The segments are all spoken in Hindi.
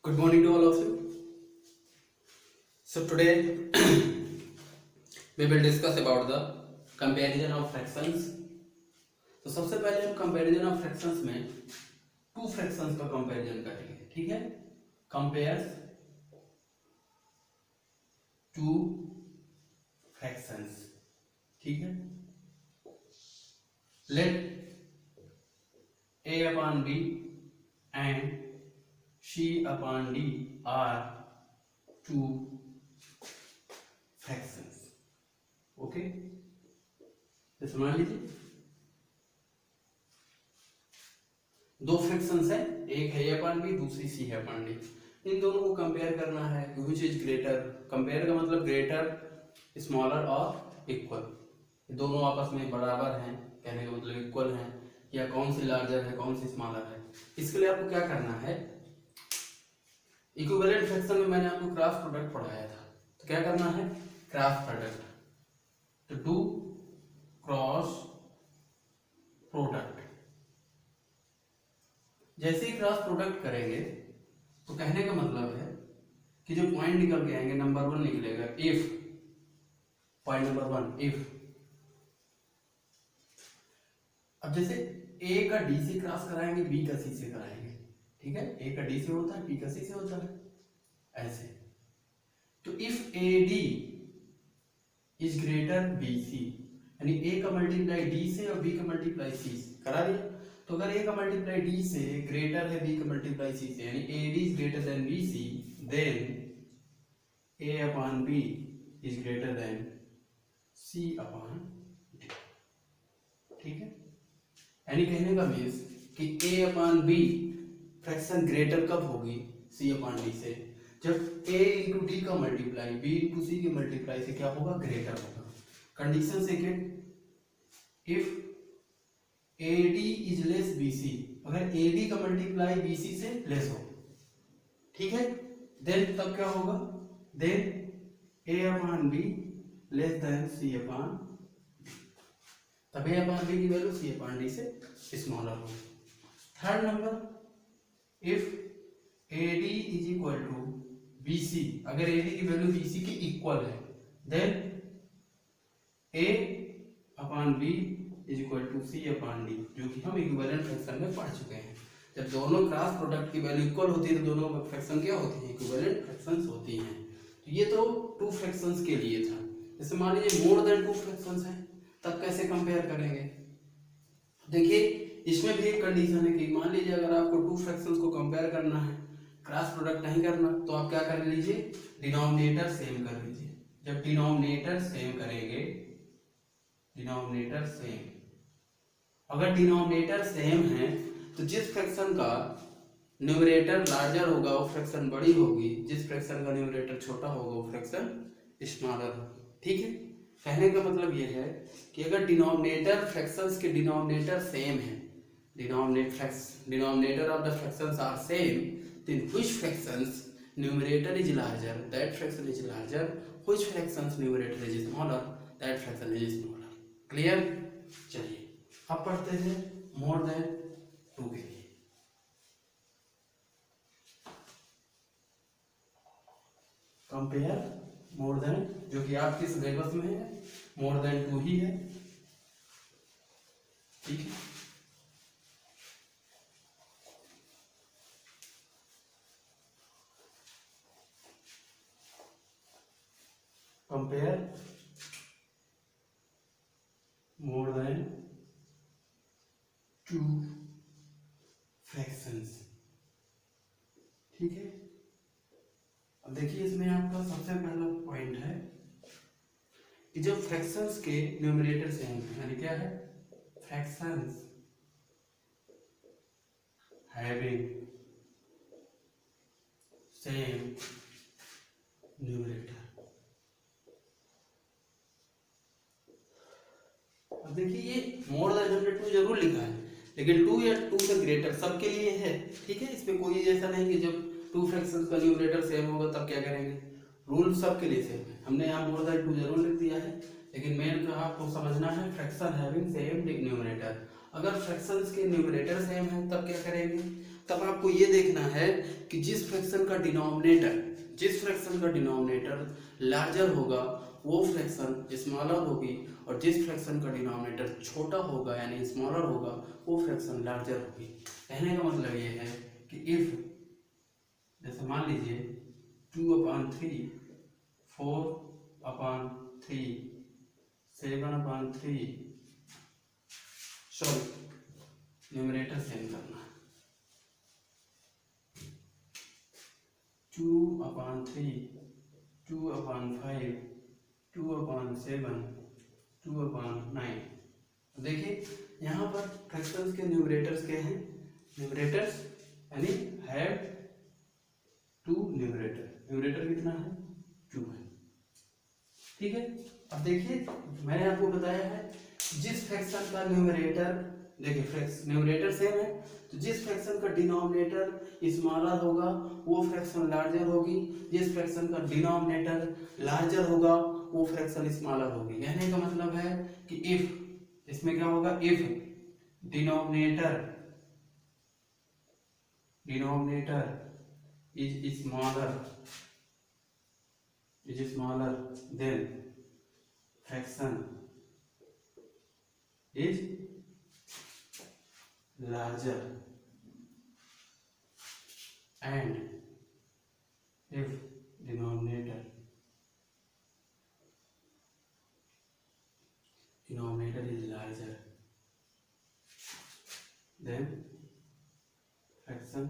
Good morning to all of you. So today we will discuss about the comparison of fractions. तो सबसे पहले हम कंपैरिजन ऑफ फ्रैक्शंस में टू फ्रैक्शंस का कंपैरिजन करेंगे, ठीक है। कंपेयर्स टू फ्रैक्शंस, ठीक है। Let a upon b and c upon d are two fractions, okay. जैसे मान लीजिए दो फ्रैक्शंस है, एक है a upon b, दूसरी c है upon d। इन दोनों को कंपेयर करना है, which is greater। कंपेयर का मतलब ग्रेटर, स्मॉलर और इक्वल। दोनों आपस में बराबर हैं, कहने का मतलब इक्वल हैं, या कौन सी लार्जर है कौन सी स्मॉलर है। इसके लिए आपको क्या करना है, इक्विवेलेंट फ्रैक्शन में मैंने आपको क्रॉस प्रोडक्ट पढ़ाया था, तो क्या करना है, क्रॉस प्रोडक्ट। तो टू क्रॉस प्रोडक्ट, जैसे ही क्रॉस प्रोडक्ट करेंगे तो कहने का मतलब है कि जो पॉइंट निकल के आएंगे, नंबर 1 निकलेगा इफ, पॉइंट नंबर 1 इफ। अब जैसे ए का डी से क्रॉस कराएंगे, बी का सी से कराएंगे, ठीक है। ए का डी से होता है, बी का सी से होता है, ऐसे। तो if A D is greater B C, यानी ए का मल्टीप्लाई डी से और बी का मल्टीप्लाई सी से करा दिया। तो अगर ए का मल्टीप्लाई डी से ग्रेटर है बी का मल्टीप्लाई सी से, यानी A D is greater than B C, then A upon B is greater than C upon D, ठीक है। यानी कहने का मीन्स कि a upon B fraction greater कब होगी, c अपॉन डी से, जब a इंटू डी का मल्टीप्लाई b इंटू सी के मल्टीप्लाई से क्या होगा, ग्रेटर होगा। Condition second, if AD is less BC, अगर AD का मल्टीप्लाई BC से लेस हो, ठीक है, देन तब क्या होगा, then a upon B less than c upon, तब a अपॉन बी की वैल्यू c अपॉन डी से स्मॉलर हो। Third number, if AD is equal to BC, अगर AD की वैल्यू BC की इक्वल है, then a upon b is equal to c upon d, जो कि हम इक्विवेलेंट फ्रैक्शन में पढ़ चुके हैं। जब दोनों क्रॉस प्रोडक्ट की वैल्यू इक्वल होती है तो दोनों फ्रैक्शन क्या होती है, इक्विवेलेंट फ्रैक्शंस होती हैं। तो ये तो टू फ्रैक्शंस के लिए था। जैसे मान लीजिए मोर देन टू फ्रैक्शंस हैं, तब कैसे कंपेयर करेंगे। देखिए इसमें भी एक कंडीशन है कि मान लीजिए अगर आपको टू फ्रैक्शंस को कंपेयर करना है, क्रॉस प्रोडक्ट नहीं करना, तो आप क्या कर लीजिए, डिनोमिनेटर सेम कर लीजिए। जब डिनोमिनेटर सेम करेंगे, डिनोमिनेटर सेम, अगर डिनोमिनेटर सेम है तो जिस फ्रैक्शन का न्यूमरेटर लार्जर होगा वो फ्रैक्शन बड़ी होगी, जिस फ्रैक्शन का न्यूमरेटर छोटा होगा वो फ्रैक्शन स्मॉलर होगा, ठीक है। कहने का मतलब ये है कि अगर डिनोमिनेटर फ्रैक्शंस के डिनोमिनेटर सेम है, denominator of the fractions are same, then which fractions numerator is larger, that fraction is larger, which fractions numerator is smaller, that fraction is smaller। Clear. चलिए अब पढ़ते हैं मोर देन टू के लिए। कंपेयर मोर देन, जो कि आपके सिलेबस में है, मोर देन टू ही है, ठीक है। Compare more than to fractions, ठीक है। अब देखिए इसमें आपका सबसे पहला पॉइंट है कि जब फ्रैक्शंस के न्यूमरेटर सेम है, यानी क्या है, फ्रैक्शंस हैविंग सेम न्यूमरेटर। अब देखिए ये मोर देन टू जरूर लिखा है, लेकिन टू या टू से ग्रेटर सबके लिए है, ठीक है। इसमें कोई ऐसा नहीं कि जब टू फ्रैक्शंस का न्यूमरेटर सेम होगा तब क्या करेंगे, रूल सबके लिए सेम है। हमने यहाँ मोर देन टू जरूर लिख दिया है, लेकिन मेन का आपको समझना है फ्रैक्शन हैविंग सेम न्यूमरेटर। अगर फ्रैक्शंस के न्यूमरेटर सेम है तब क्या करेंगे, तब आपको ये देखना है कि जिस फ्रैक्शन का डिनोमिनेटर लार्जर होगा वो फ्रैक्शन स्मॉलर होगी, और जिस फ्रैक्शन का डिनोमिनेटर छोटा होगा यानी स्मॉलर होगा वो फ्रैक्शन लार्जर होगी। कहने का मतलब ये है कि इफ, जैसे मान लीजिए 2/3, 4/3, 7/3, सॉरी न्यूमरेटर सेम करना है, 2/3, 2/5, 2/7, 2/9। देखिए यहाँ पर फ्रैक्शंस के न्यूमरेटर्स क्या हैं, न्यूमरेटर्स यानी हैव 2 न्यूमरेटर कितना है 2 है, ठीक है। अब देखिए मैंने आपको बताया है जिस फ्रैक्शन का न्यूमरेटर, देखिए न्यूमरेटर सेम है तो जिस फ्रैक्शन का डिनोमिनेटर स्मॉलर होगा वो फ्रैक्शन लार्जर होगी, जिस फ्रैक्शन का डिनोमिनेटर लार्जर होगा वो फ्रैक्शन स्मॉलर होगी। कहने का मतलब है कि इफ, इसमें क्या होगा, if denominator is smaller then fraction is larger, and if denominator is larger then fraction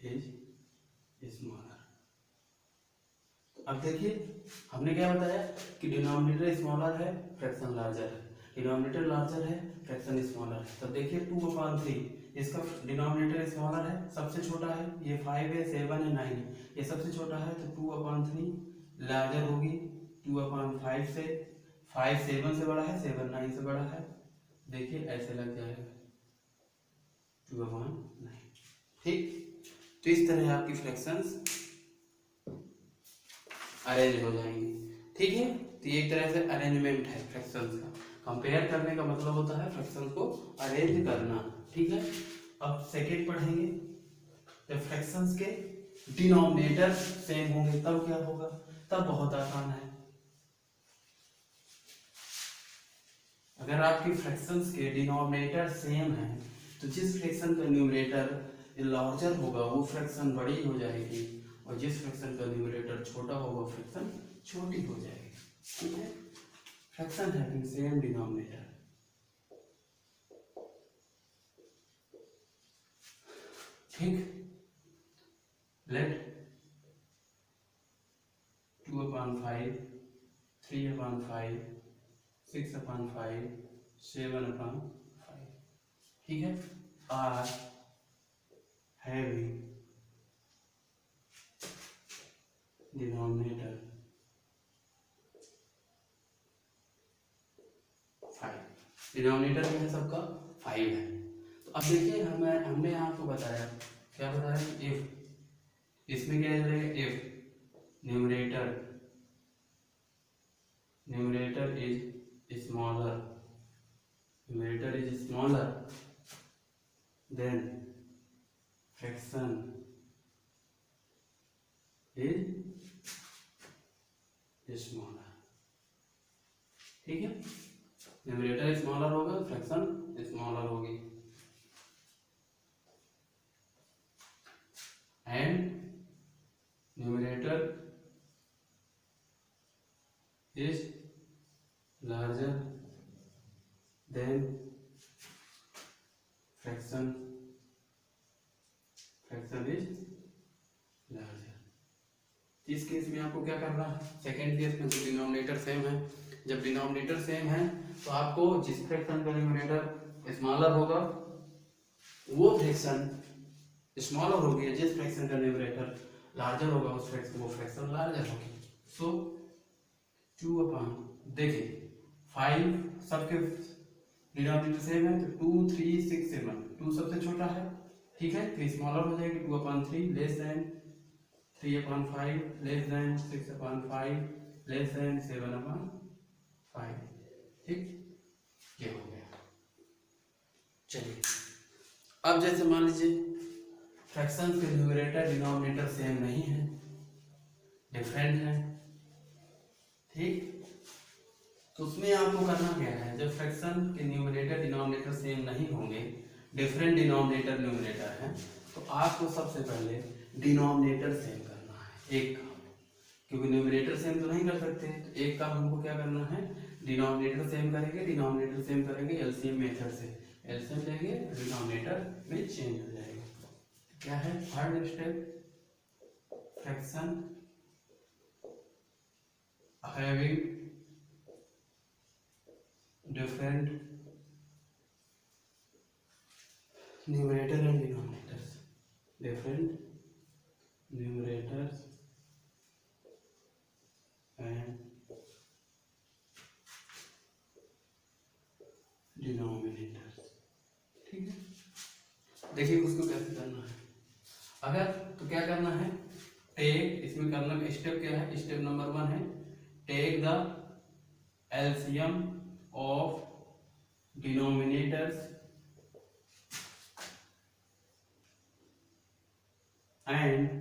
is smaller। अब देखिए हमने क्या बताया कि डिनोमिनेटर स्मॉलर है फ्रैक्शन लार्जर है, डिनोमिनेटर लार्जर है फ्रैक्शन स्मॉलर है। तब देखिए 2/3 इसका डिनोमिनेटर स्मॉलर है, सबसे छोटा है, ये 5 है, 7 है, 9 है, ये सबसे छोटा है तो 2/3 लार्जर होगी 2/5 से, 5 7 से बड़ा है, 7 9 से बड़ा है। देखिए ऐसे लग जाएगा 2/9, ठीक। तो इस तरह आपकी फ्रैक्शंस अरेंज हो जाएंगे, ठीक है। तो ये एक तरह से अरेंजमेंट है फ्रैक्शंस का, कंपेयर करने का मतलब होता है फ्रैक्शंस को अरेंज करना, ठीक है। अब सेकंड पढ़ेंगे, जब फ्रैक्शंस के डिनोमिनेटर सेम होंगे तब क्या होगा, तब बहुत आसान है। अगर आपकी फ्रैक्शंस के डिनोमिनेटर सेम है तो जिस फ्रैक्शन का न्यूमरेटर लार्जर होगा वो फ्रैक्शन बड़ी हो जाएगी, और जिस फ्रैक्शन का न्यूमरेटर छोटा होगा फ्रैक्शन छोटी हो जाएगी, ठीक है। फ्रैक्शन हैविंग सेम डिनोमिनेटर, ठीक। लेट 2/5, 3/5, 6/5, 7/5, ठीक है, आर हैविंग डिनोमिनेटर 5, डिनोमिनेटर क्या है सबका 5 है। तो अब देखिए हमने आपको बताया, क्या बताया, इफ, इसमें क्या है, if numerator is smaller then fraction is smaller, ठीक है। न्यूमरेटर स्मॉलर होगा फ्रैक्शन स्मॉलर होगी, and numerator is larger then fraction is larger। इस केस में आपको क्या करना है, सेकेंड केस में जो डिनोमिनेटर सेम है, जब डिनोमिनेटर सेम है तो आपको जिस फ्रैक्शन का डिनोमिनेटर स्मॉलर होगा वो फ्रैक्शन स्मॉलर होगी, जिस फ्रैक्शन का डिनोमिनेटर लार्जर होगा उस फ्रैक्शन वो फ्रैक्शन लार्जर होगी। सो 2/, देखिए 5 सबके डिनोमिनेटर सेम है तो 2 3 6 7, 2 सबसे छोटा है, ठीक है, तो स्मॉलर हो जाएगी 2/3 less than 3/5 less than 6/5 less than 7/5, ठीक, ये हो गया। चलिए अब जैसे मान लीजिए फ्रैक्शंस के न्यूमरेटर डिनोमिनेटर सेम नहीं है, डिफरेंट है, ठीक। तो उसमें आपको करना क्या है, जब फ्रैक्शन के न्यूमरेटर डिनोमिनेटर सेम नहीं होंगे, डिफरेंट डिनोमिनेटर न्यूमरेटर है, तो आपको सबसे पहले डिनोमिनेटर सेम करना है एक काम, क्योंकि न्यूमरेटर सेम तो नहीं कर सकते। तो एक काम हमको क्या करना है, डिनोमिनेटर सेम करेंगे, डिनोमिनेटर सेम करेंगे एलसीएम मेथड से, एलसीएम लेंगे डिनोमिनेटर में चेंज हो जाएगा। क्या है third step, fraction having different numerator and denominators, different numerators and denominators, ठीक है। देखिए उसको कैसे करना है, अगर तो क्या करना है, टेक, इसमें करना का स्टेप क्या है, स्टेप नंबर 1 है take the LCM of denominators and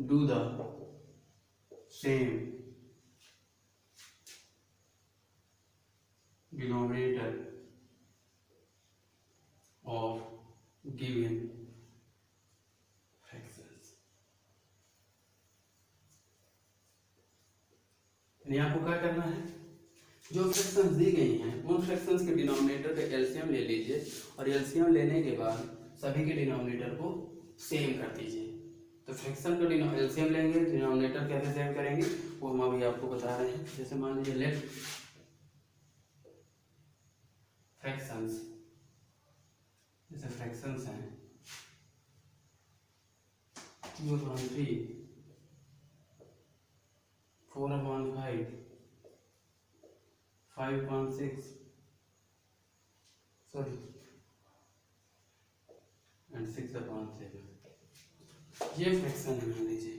do the same denominator of given fractions। यानी आपको क्या करना है, जो फ्रैक्शंस दी गई हैं उन फ्रैक्शंस के डिनोमिनेटर का एलसीएम ले लीजिए, और एलसीएम लेने के बाद सभी के डिनोमिनेटर को सेम कर दीजिए। तो फ्रैक्शन का एलसीएम लेंगे, डिनोमिनेटर कैसे सेम करेंगे वो हम अभी आपको बता रहे हैं। जैसे मान लीजिए लेट फ्रैक्शंस, जैसे फ्रैक्शंस हैं 2/3, 4/5, 5/6 सॉरी एंड 6/7, ये फ्रैक्शन है मान लीजिए,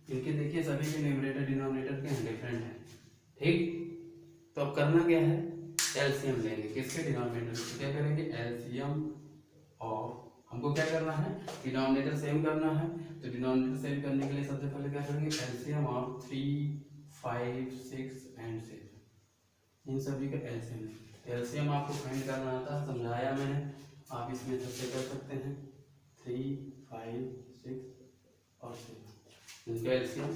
इनके देखिए सभी के न्यूमरेटर डिनोमिनेटर के हैं डिफरेंट है, ठीक। तो अब करना क्या है, एलसीएम लेंगे किसके डिनोमिनेटर, तो क्या करेंगे एलसीएम ऑफ, हमको क्या करना है डिनोमिनेटर सेम करना है। तो डिनोमिनेटर सेम करने के लिए सबसे पहले क्या करेंगे, एलसीएम ऑफ 3, 5, 6 एंड 7, इन सभी का एलसीएम। एलसीएम आपको फाइंड करना आता है, समझाया मैंने, आप इस मेथड से कर सकते हैं 3, 5, 6 और 7, इनका एलसीएम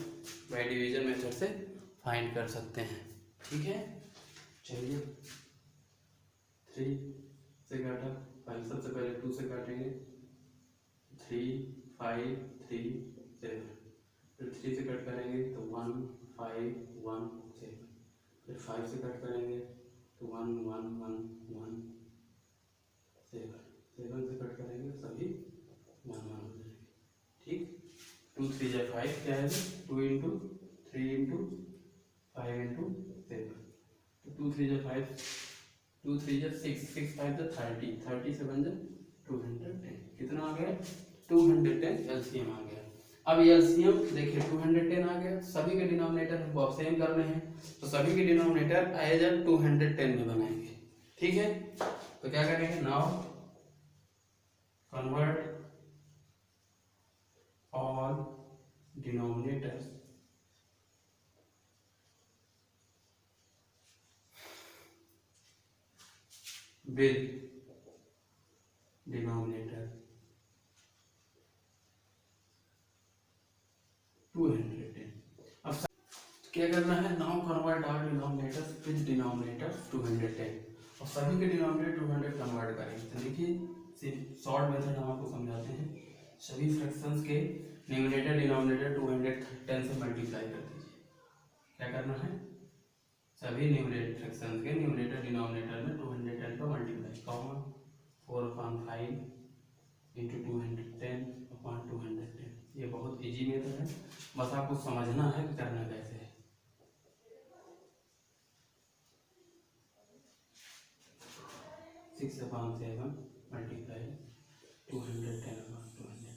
बाय डिवीजन मेथड से फाइंड कर सकते हैं, ठीक है। चलिए 3 से काटा, 5 सबसे पहले 2 से काटेंगे, 3, 5, 3, 7, फिर 3 से कट करेंगे तो 1, 5, 1, 7, फिर 5 से कट करेंगे तो 1, 1, 1, 1, 7, 7 से कट करेंगे सभी 1, 1 हो जाएंगे, ठीक। 2, 3 या 5 क्या है, 2 इंटू 3 इंटू 5 इंटू 7, तो 2, 3 या 5, 2, 3 या 6, 6, 5 या 30, 30 से बन जाए 210, कितना आ गया 210 एलसीएम आ गया। अब एलसीएम देखिए 210 आ गया, सभी के डिनोमिनेटर हमको अब सेम करने हैं, तो सभी के डिनोमिनेटर एज 210 में बनाएंगे, ठीक है। तो क्या करेंगे, now convert all denominators with denominator 210। अब क्या करना है, now convert all denominators with denominator 210, और सभी के डिनोमिनेटर 200 कन्वर्ट करेंगे। तो देखिए शॉर्ट मेथड हम आपको समझाते हैं, सभी फ्रैक्शंस के न्यूमरेटर डिनोमिनेटर 210 से मल्टीप्लाई कर दीजिए। क्या करना है, सभी न्यूमरेटर फ्रैक्शंस के न्यूमरेटर डिनोमिनेटर में 210 का मल्टीप्लाई, कॉमन 4/5 इंटू 210/210। ये बहुत इजी मेथड है, बस आपको समझना है कि करना कैसे है। 6/7 मल्टीप्लाई 210/210,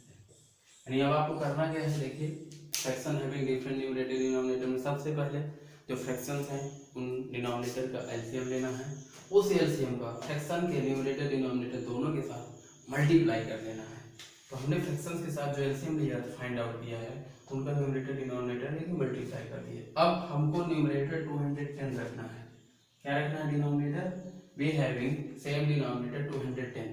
यानी अब आपको करना क्या है, देखिए fraction having different numerator denominator में सबसे पहले जो फ्रैक्शंस हैं उन डिनोमिनेटर का एलसीएम लेना है, उस एलसीएम का फ्रैक्शन के न्यूमरेटर डिनोमिनेटर दोनों के साथ मल्टीप्लाई कर देना है। तो हमने फ्रैक्शंस के साथ जो एलसीएम लिया फाइंड आउट किया है, उनका न्यूमरेटर डिनोमिनेटर लेके मल्टीप्लाई कर दिया। अब हमको न्यूमरेटर 210 रखना है। क्या रखना है denominator? We having same denominator 210।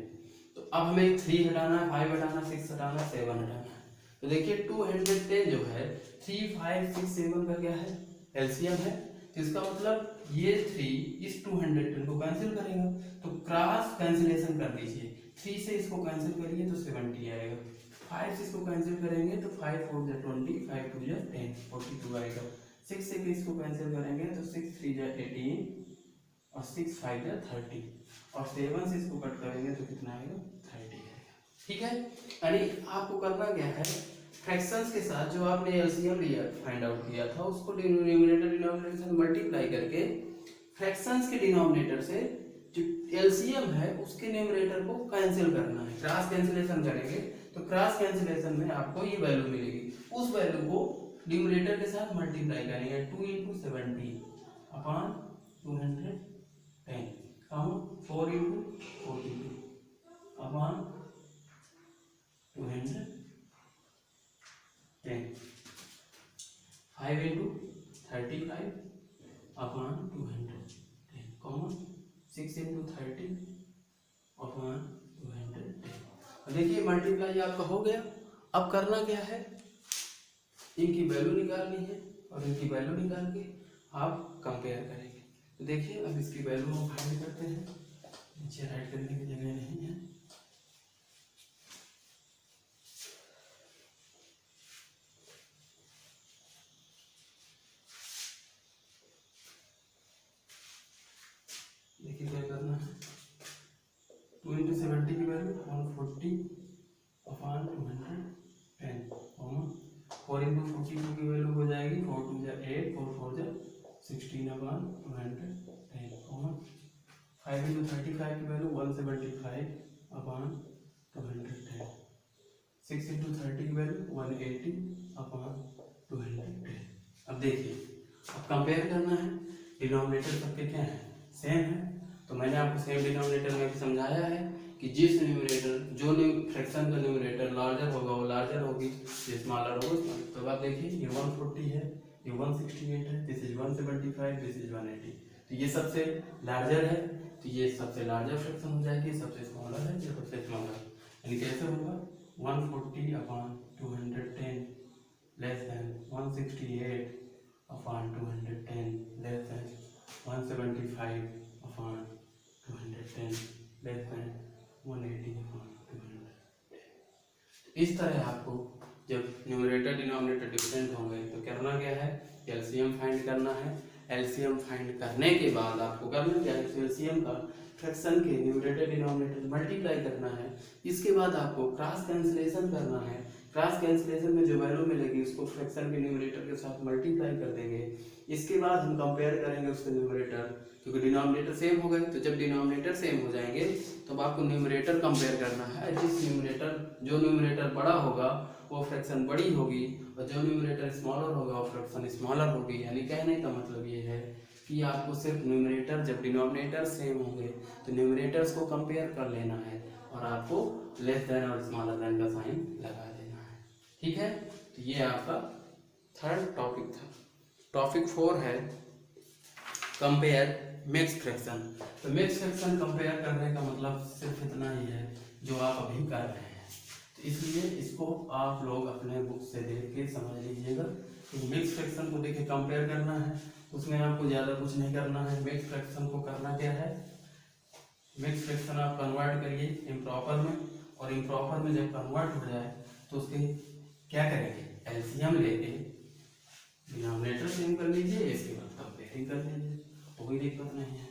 तो अब हमें 3 हटाना है, 5 हटाना, 6 हटाना, 7 हटाना है। तो देखिए 210 जो है 3, 5, 6, 7 का क्या है? एलसीएम है। तो इसका मतलब ये 3 इस 210 को कैंसिल करेगा, तो क्रॉस कैंसिलेशन कर दीजिए। 3 से इसको कैंसिल करिए तो 70 आएगा, 5 से इसको कैंसिल करेंगे तो 5 4 जा 20, 5 2 जा 10, 42 आएगा। 6 से भी इसको कैंसिल करेंगे तो 6 3 जा 18 और 6 5 जा 30 और 7 से इसको कट करेंगे तो कितना आएगा? 30 आएगा। ठीक है, यानी आपको करना क्या है, फ्रैक्शंस के साथ जो आपने एलसीएम लिया फाइंड आउट किया था उसको न्यूमरेटर डिनोमिनेटर से मल्टीप्लाई करके फ्रैक्शंस के डिनोमिनेटर से जो एलसीएम है उसके न्यूमरेटर को कैंसिल करना है। क्रॉस कैंसिलेशन करेंगे तो क्रॉस कैंसिलेशन में आपको ये वैल्यू मिलेगी, उस वैल्यू को न्यूमरेटर के साथ मल्टीप्लाई करेंगे। 2 × 70 upon 210 4 × 42 upon 210 5 × 35 upon 210 common 6 × 30 upon 210। देखिए मल्टीप्लाई आपका हो गया। अब करना क्या है, इनकी वैल्यू निकालनी है और इनकी वैल्यू निकाल के आप कंपेयर करेंगे। तो देखिए अब इसकी वैल्यू हम फाइंड करते हैं। नीचे राइट करने की जगह नहीं है। देखिए क्या करना है, 2 × 70 की वैल्यू 140 अपॉन 210 कॉमन 4 × 42 की वैल्यू हो जाएगी 4 2 जा 8 4 4 जा 16 अपॉन 210 कॉमन 5 × 35 की वैल्यू 175 अपॉन 210 6 × 30 की वैल्यू 180 अपॉन 210। अब देखिए अब कंपेयर करना है, डिनोमिनेटर सबके क्या है? सेम है। तो मैंने आपको सेम डिनोमिनेटर में भी समझाया है कि जिस न्यूमरेटर जो फ्रैक्शन का न्यूमरेटर लार्जर होगा वो लार्जर होगी, जो स्मॉलर होगा स्मॉलर। तो अब देखिए ये 140 है, ये 168 है, दिस इज 175, दिस इज 180। तो ये सबसे लार्जर है तो ये सबसे लार्जर फ्रैक्शन हो जाएगी, सबसे स्मॉलर है ये सबसे स्मॉलर। यानी कैसे होगा 140 upon 210 less than 168 upon 210 less than 175 upon 210 less than 180 upon 210। इस तरह आपको जब न्यूमरेटर डिनोमिनेटर डिफरेंट होंगे तो करना क्या है, एलसीएम फाइंड करना है। एलसीएम फाइंड करने के बाद आपको करना क्या है, एलसीएम का फ्रैक्शन के न्यूमरेटर डिनोमिनेटर मल्टीप्लाई करना है। इसके बाद आपको क्रॉस कैंसिलेशन करना है। क्रॉस कैंसिलेशन में जो वैल्यू मिलेगी उसको फ्रैक्शन के न्यूमरेटर के साथ मल्टीप्लाई कर देंगे। इसके बाद हम कंपेयर करेंगे उसके न्यूमरेटर, क्योंकि डिनोमिनेटर सेम हो गए। तो जब डिनोमिनेटर सेम हो जाएंगे तो आपको न्यूमरेटर कंपेयर करना है। जो न्यूमरेटर बड़ा होगा वो फ्रैक्शन बड़ी होगी और जो न्यूमरेटर स्मॉलर होगा वो फ्रैक्शन स्मॉलर होगी। यानी कहने का मतलब ये है कि आपको सिर्फ न्यूमरेटर, जब डिनोमिनेटर सेम होंगे तो न्यूमरेटर्स को कंपेयर कर लेना है और आपको लेस देन और स्मॉलर देन का साइन लगा देना है। ठीक है, तो ये आपका थर्ड टॉपिक था। टॉपिक 4 है कंपेयर मिक्स फ्रैक्शन। तो मिक्स फ्रैक्शन कंपेयर करने का मतलब सिर्फ इतना ही है जो आप अभी कर रहे हैं। तो इसलिए इसको आप लोग अपने बुक से देख के समझ लीजिएगा। तो मिक्स फ्रैक्शन को देखिए कंपेयर करना है, उसमें आपको ज़्यादा कुछ नहीं करना है। मिक्स फ्रैक्शन को करना क्या है, मिक्स फ्रैक्शन आप कन्वर्ट करिए इम्प्रॉपर में, और इम्प्रॉपर में जब कन्वर्ट हो जाए तो उसके क्या करेंगे, एलसीएम लेके डिनोमिनेटर सेम कर लीजिए, इसके बाद कंपेयरिंग कर लीजिए, कोई दिक्कत नहीं है।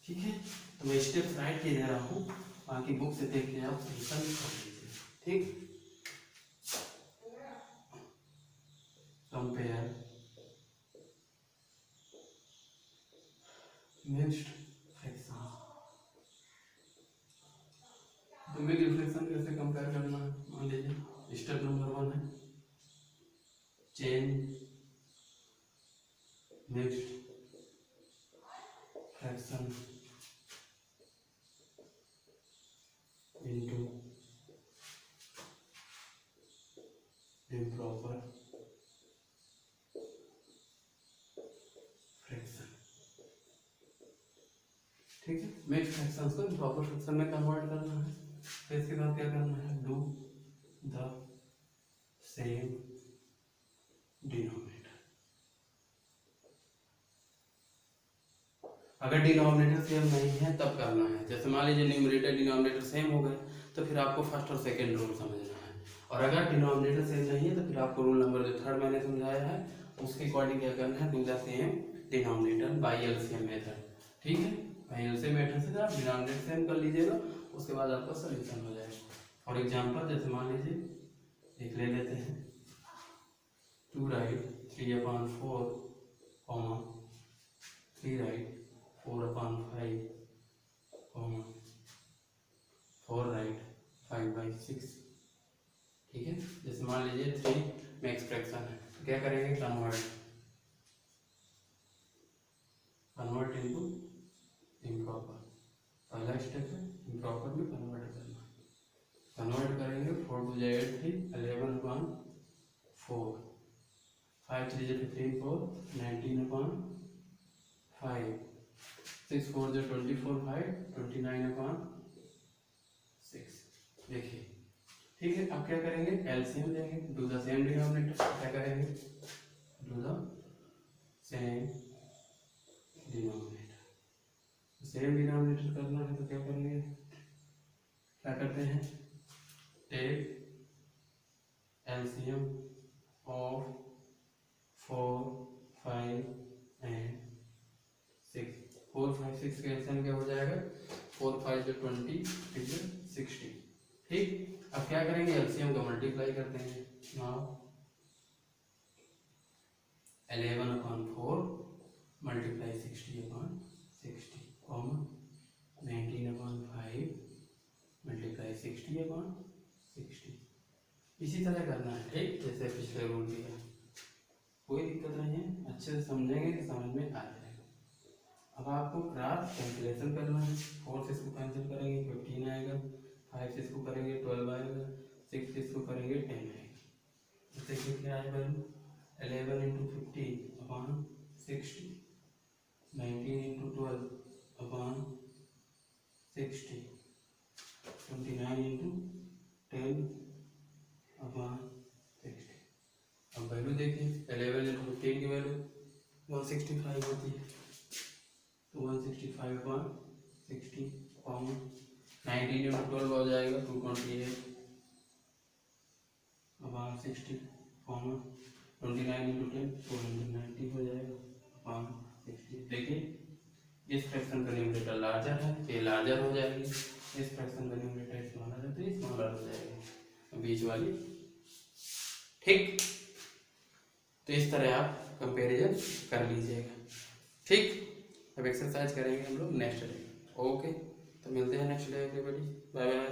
ठीक है, तो मैं स्टेप्स राइट के दे रहा हूँ, बाकी बुक से देख के आप सॉल्यूशन कर लीजिए। ठीक, कंपेयर मिक्स्ड फ्रैक्शन। तो मिक्स्ड फ्रैक्शन कैसे कंपेयर करना है, मान लीजिए स्टेप नंबर 1 है change mixed into improper fraction. ठीक है, मिक्स फ्रैक्शंस को इम्प्रॉपर फ्रैक्शन में कन्वर्ट करना है। फिर इसके बाद क्या करना है, डू द सेम डिनोमिनेटर। अगर डिनोमिनेटर सेम नहीं है तब करना है। जैसे मान लीजिए न्यूमरेटर डिनोमिनेटर सेम हो गए तो फिर आपको फर्स्ट और सेकंड रूल समझना है। और अगर डिनोमिनेटर सेम नहीं है तो फिर आपको रूल नंबर जो थर्ड मैंने समझाया है उसके अकॉर्डिंग क्या करना है, do the same denominator by LCM method. ठीक है, बाय एलसीएम मेथड से आप डिनोमिनेटर सेम कर लीजिएगा, उसके बाद आपका सॉल्यूशन हो जाएगा। फॉर एग्जांपल जैसे मान लीजिए एक ले लेते हैं, 2 राइट 3/4 3 राइट 4/5 4 राइट 5/6। ठीक है, जैसे मान लीजिए 3 मैक्स फ्रैक्शन है तो क्या करेंगे, कन्वर्ट इनटू इम्प्रॉपर। पहला स्टेप है इम्प्रॉपर में कन्वर्ट करना। कन्वर्ट करेंगे 4 2 8 3 11/4 5 3 15 4 19/5 6 4 24 5 29/6। देखिए ठीक है, अब क्या करेंगे, एलसीएम लेंगे, डू द सेम डिनोमिनेटर। क्या करेंगे, do the same denominator. Same denominator करना है तो क्या करेंगे, क्या करते हैं, टेक एलसीएम ऑफ 4 5 एंड 6। 4 5 6 का एलसीएम क्या हो जाएगा, 4 5 20 60। ठीक, अब क्या करेंगे, एलसीएम को मल्टीप्लाई कर देंगे। Now 11/4 multiply 60/60 common 19/5 multiply 60/60। इसी तरह करना है। ठीक, जैसे पिछले रूल दिया, कोई दिक्कत नहीं है, अच्छे से समझेंगे तो समझ में आ जाएगा। अब आपको क्रॉस कैंसिलेशन करना है। 4 से इसको कैंसिल करेंगे 15 आएगा, 5 से इसको करेंगे 12 आएगा, 6 से इसको करेंगे 10 आएगा। जैसे कि क्या आएगा वैल्यू, 11 × 50/60 19 × 12/60 29 × 10/60। अब वैल्यू देखिए, 11 × 15 की वैल्यू 165 होती है, तो 165/60 कॉमन 19 × 12 हो जाएगा 228/60 कॉमन 29 × 10 290 हो जाएगा 60। देखिए इस फ्रैक्शन का न्यूमरेटर लार्जर है तो ये लार्जर हो जाएगी, इस फ्रैक्शन का न्यूमरेटर स्मॉलर है तो ये स्मॉलर हो जाएगी बीच वाली। ठीक, तो इस तरह आप कंपैरिजन कर लीजिएगा। ठीक, अब एक्सरसाइज करेंगे हम लोग नेक्स्ट डे। ओके, तो मिलते हैं next day everybody, bye bye.